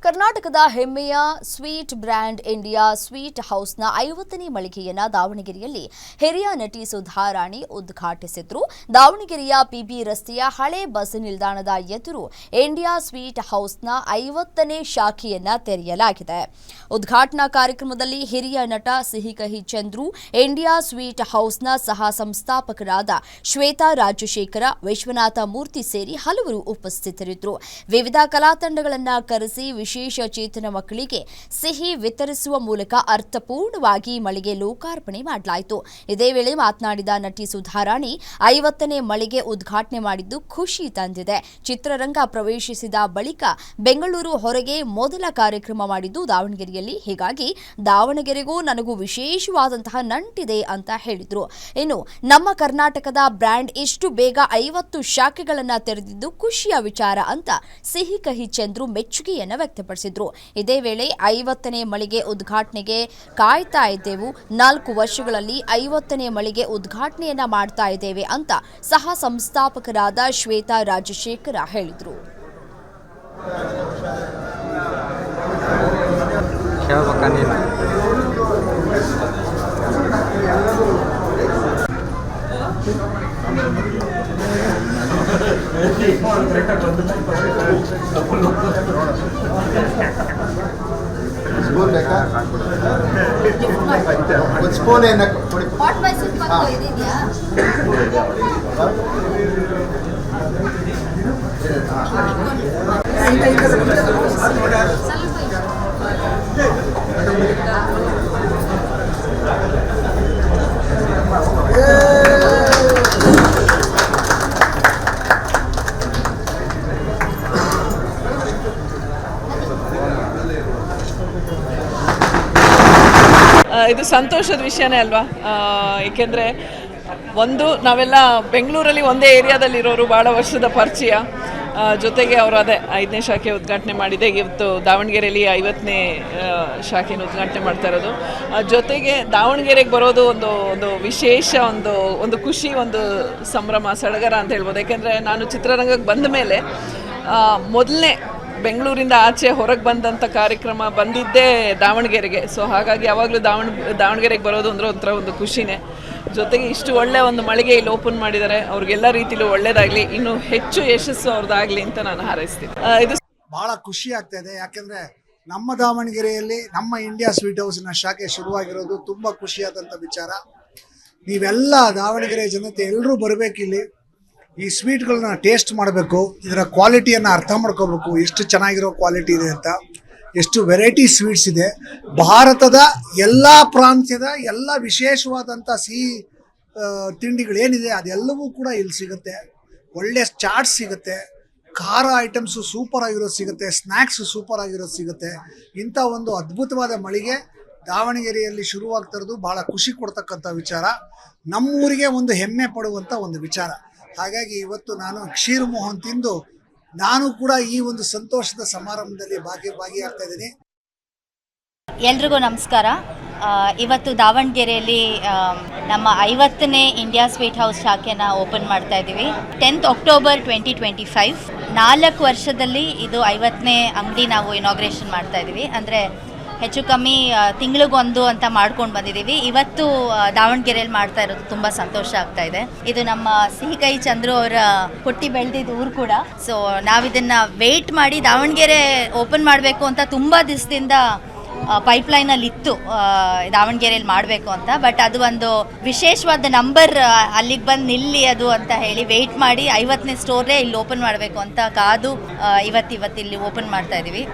ಕರ್ನಾಟಕದ ಹೆಮ್ಮೆಯ sweet brand India sweet ಹೌಸ್ನ 50ನೇ ಮಳಿಗೆಯನ್ನು ದಾವಣಗೆರೆಯಲ್ಲಿ ಹಿರಿಯ ನಟಿ ಸುಧಾ ರಾಣಿ ಉದ್ಘಾಟಿಸಿದ್ರು. ದಾವಣಗೆರೆಯ ಪಿಬಿ ರಸ್ತೆಯ ಹಳೆ ಬಸ್ ನಿಲ್ದಾಣದ ಎದುರು ಇಂಡಿಯಾ ಸ್ವೀಟ್ ಹೌಸ್ನ 50ನೇ ಶಾಖೆಯನ್ನು ತೆರೆಯಲಾಗಿದೆ. ಉದ್ಘಾಟನಾ ಕಾರ್ಯಕ್ರಮದಲ್ಲಿ ಹಿರಿಯ ನಟ ಸಿಹಿಕಹಿ ಚಂದ್ರು, ಇಂಡಿಯಾ ಸ್ವೀಟ್ ಹೌಸ್ನ ಸಹ ಸಂಸ್ಥಾಪಕರಾದ ಶ್ವೇತಾ ರಾಜಶೇಖರ, ವಿಶ್ವನಾಥ ಮೂರ್ತಿ ಸೇರಿ ಹಲವರು ಉಪಸ್ಥಿತರಿದ್ದರು. ವಿವಿಧ ಕಲಾ ತಂಡಗಳನ್ನು ಕರೆಸಿ ವಿಶೇಷ ಚೇತನ ಮಕ್ಕಳಿಗೆ ಸಿಹಿ ವಿತರಿಸುವ ಮೂಲಕ ಅರ್ಥಪೂರ್ಣವಾಗಿ ಮಳಿಗೆ ಲೋಕಾರ್ಪಣೆ ಮಾಡಲಾಯಿತು. ಇದೇ ವೇಳೆ ಮಾತನಾಡಿದ ನಟಿ ಸುಧಾ ರಾಣಿ, 50ನೇ ಮಳಿಗೆ ಉದ್ಘಾಟನೆ ಮಾಡಿದ್ದು ಖುಷಿ ತಂದಿದೆ. ಚಿತ್ರರಂಗ ಪ್ರವೇಶಿಸಿದ ಬಳಿಕ ಬೆಂಗಳೂರು ಹೊರಗೆ ಮೊದಲ ಕಾರ್ಯಕ್ರಮ ಮಾಡಿದ್ದು ದಾವಣಗೆರೆಯಲ್ಲಿ. ಹೀಗಾಗಿ ದಾವಣಗೆರೆಗೂ ನನಗೂ ವಿಶೇಷವಾದಂತಹ ನಂಟಿದೆ ಅಂತ ಹೇಳಿದ್ರು. ಇನ್ನು ನಮ್ಮ ಕರ್ನಾಟಕದ ಬ್ರ್ಯಾಂಡ್ ಇಷ್ಟು ಬೇಗ 50 ಶಾಖೆಗಳನ್ನು ತೆರೆದಿದ್ದು ಖುಷಿಯ ವಿಚಾರ ಅಂತ ಸಿಹಿಕಹಿ ಚಂದ್ರು ಮೆಚ್ಚುಗೆಯನ್ನು ವ್ಯಕ್ತಪಡಿಸಿದ್ರು. ಇದೇ ವೇಳೆ 50ನೇ ಮಳಿಗೆ ಉದ್ಘಾಟನೆಗೆ ಕಾಯ್ತಾ ಇದ್ದೆವು. 4 ವರ್ಷಗಳಲ್ಲಿ 50ನೇ ಮಳಿಗೆ ಉದ್ಘಾಟನೆಯನ್ನ ಮಾಡ್ತಾ ಇದ್ದೇವೆ ಅಂತ ಸಹ ಸಂಸ್ಥಾಪಕರಾದ ಶ್ವೇತಾ ರಾಜಶೇಖರ ಹೇಳಿದರು. ಇದು ಸಂತೋಷದ ವಿಷಯನೇ ಅಲ್ವಾ. ಏಕೆಂದರೆ ಒಂದು ನಾವೆಲ್ಲ ಬೆಂಗಳೂರಲ್ಲಿ ಒಂದೇ ಏರಿಯಾದಲ್ಲಿರೋರು, ಭಾಳ ವರ್ಷದ ಪರಿಚಯ. ಜೊತೆಗೆ ಅವರು ಅದೇ 5ನೇ ಶಾಖೆ ಉದ್ಘಾಟನೆ ಮಾಡಿದೆ. ಇವತ್ತು ದಾವಣಗೆರೆಯಲ್ಲಿ 50ನೇ ಶಾಖೆನ ಉದ್ಘಾಟನೆ ಮಾಡ್ತಾ ಇರೋದು. ಜೊತೆಗೆ ದಾವಣಗೆರೆಗೆ ಬರೋದು ಒಂದು ವಿಶೇಷ ಒಂದು ಖುಷಿ, ಒಂದು ಸಂಭ್ರಮ, ಸಡಗರ ಅಂತ ಹೇಳ್ಬೋದು. ಯಾಕೆಂದರೆ ನಾನು ಚಿತ್ರರಂಗಕ್ಕೆ ಬಂದ ಮೇಲೆ ಮೊದಲನೇ ಬೆಂಗಳೂರಿಂದ ಆಚೆ ಹೊರಗೆ ಬಂದಂಥ ಕಾರ್ಯಕ್ರಮ ಬಂದಿದ್ದೇ ದಾವಣಗೆರೆಗೆ. ಸೊ ಹಾಗಾಗಿ ಯಾವಾಗಲೂ ದಾವಣಗೆರೆಗೆ ಬರೋದು ಅಂದರೆ ಒಂದು ಖುಷಿನೇ. ಜೊತೆಗೆ ಇಷ್ಟು ಒಳ್ಳೆ ಒಂದು ಮಳಿಗೆ ಇಲ್ಲಿ ಓಪನ್ ಮಾಡಿದ್ದಾರೆ. ಅವ್ರಿಗೆಲ್ಲ ರೀತಿಲೂ ಒಳ್ಳೇದಾಗಲಿ, ಇನ್ನೂ ಹೆಚ್ಚು ಯಶಸ್ಸು ಅವ್ರದ್ದಾಗಲಿ ಅಂತ ನಾನು ಹಾರೈಸ್ತೀನಿ. ಇದು ಭಾಳ ಖುಷಿ ಆಗ್ತಾ ಇದೆ. ಯಾಕೆಂದರೆ ನಮ್ಮ ದಾವಣಗೆರೆಯಲ್ಲಿ ನಮ್ಮ ಇಂಡಿಯಾ ಸ್ವೀಟ್ ಹೌಸ್ನ ಶಾಖೆ ಶುರುವಾಗಿರೋದು ತುಂಬ ಖುಷಿಯಾದಂಥ ವಿಚಾರ. ನೀವೆಲ್ಲ ದಾವಣಗೆರೆ ಜನತೆ ಎಲ್ಲರೂ ಬರಬೇಕಿಲ್ಲಿ, ಈ ಸ್ವೀಟ್ಗಳನ್ನ ಟೇಸ್ಟ್ ಮಾಡಬೇಕು, ಇದರ ಕ್ವಾಲಿಟಿಯನ್ನು ಅರ್ಥ ಮಾಡ್ಕೋಬೇಕು, ಎಷ್ಟು ಚೆನ್ನಾಗಿರೋ ಕ್ವಾಲಿಟಿ ಇದೆ ಅಂತ, ಎಷ್ಟು ವೆರೈಟಿ ಸ್ವೀಟ್ಸ್ ಇದೆ. ಭಾರತದ ಎಲ್ಲ ಪ್ರಾಂತ್ಯದ ಎಲ್ಲ ವಿಶೇಷವಾದಂಥ ಸಿಹಿ ತಿಂಡಿಗಳೇನಿದೆ ಅದೆಲ್ಲವೂ ಕೂಡ ಇಲ್ಲಿ ಸಿಗುತ್ತೆ. ಒಳ್ಳೆ ಚಾಟ್ಸ್ ಸಿಗುತ್ತೆ, ಖಾರ ಐಟಮ್ಸು ಸೂಪರ್ ಆಗಿರೋದು ಸಿಗುತ್ತೆ, ಸ್ನ್ಯಾಕ್ಸ್ ಸೂಪರ್ ಆಗಿರೋದು ಸಿಗುತ್ತೆ. ಇಂಥ ಒಂದು ಅದ್ಭುತವಾದ ಮಳಿಗೆ ದಾವಣಗೆರೆಯಲ್ಲಿ ಶುರುವಾಗ್ತಿರೋದು ಭಾಳ ಖುಷಿ ಕೊಡ್ತಕ್ಕಂಥ ವಿಚಾರ, ನಮ್ಮೂರಿಗೆ ಒಂದು ಹೆಮ್ಮೆ ಪಡುವಂಥ ಒಂದು ವಿಚಾರ. ಹಾಗಾಗಿ ಇವತ್ತು ನಾನು ಕ್ಷೀರ್ ಮೋಹನ್ ತಿಂದು ನಾನು ಕೂಡ ಈ ಒಂದು ಸಂತೋಷದ ಸಮಾರಂಭದಲ್ಲಿ ಭಾಗಿಯಾಗ್ತಾ ಇದ್ದೀನಿ. ಎಲ್ರಿಗೂ ನಮಸ್ಕಾರ. ಇವತ್ತು ದಾವಣಗೆರೆಯಲ್ಲಿ ನಮ್ಮ 50ನೇ ಇಂಡಿಯಾ ಸ್ವೀಟ್ ಹೌಸ್ ಶಾಖೆನ ಓಪನ್ ಮಾಡ್ತಾ ಇದ್ದೀವಿ. 10th ಅಕ್ಟೋಬರ್ 2025, 4 ವರ್ಷದಲ್ಲಿ ಇದು 50ನೇ ಅಂಗಡಿ ನಾವು ಇನಾಗ್ರೇಷನ್ ಮಾಡ್ತಾ ಇದ್ದೀವಿ. ಅಂದರೆ ಹೆಚ್ಚು ಕಮ್ಮಿ ತಿಂಗಳಿಗೊಂದು ಅಂತ ಮಾಡ್ಕೊಂಡು ಬಂದಿದ್ದೀವಿ. ಇವತ್ತು ದಾವಣಗೆರೆಯಲ್ಲಿ ಮಾಡ್ತಾ ಇರೋದು ತುಂಬ ಸಂತೋಷ ಆಗ್ತಾ ಇದೆ. ಇದು ನಮ್ಮ ಸಿಹಿಕಹಿ ಚಂದ್ರು ಅವರ ಹುಟ್ಟಿ ಬೆಳೆದಿದ್ದ ಊರು ಕೂಡ. ಸೊ ನಾವಿದನ್ನು ವೆಯ್ಟ್ ಮಾಡಿ ದಾವಣಗೆರೆ ಓಪನ್ ಮಾಡಬೇಕು ಅಂತ ತುಂಬ ದಿವಸದಿಂದ ಪೈಪ್ಲೈನಲ್ಲಿ ಇತ್ತು, ದಾವಣಗೆರೆಯಲ್ಲಿ ಮಾಡಬೇಕು ಅಂತ. ಬಟ್ ಅದು ಒಂದು ವಿಶೇಷವಾದ ನಂಬರ್ ಅಲ್ಲಿಗೆ ಬಂದು ನಿಲ್ಲಿ ಅದು ಅಂತ ಹೇಳಿ ವೆಯ್ಟ್ ಮಾಡಿ 50ನೇ ಸ್ಟೋರೇ ಇಲ್ಲಿ ಓಪನ್ ಮಾಡಬೇಕು ಅಂತ ಕಾದು ಇವತ್ತು ಇಲ್ಲಿ ಓಪನ್ ಮಾಡ್ತಾ ಇದ್ದೀವಿ.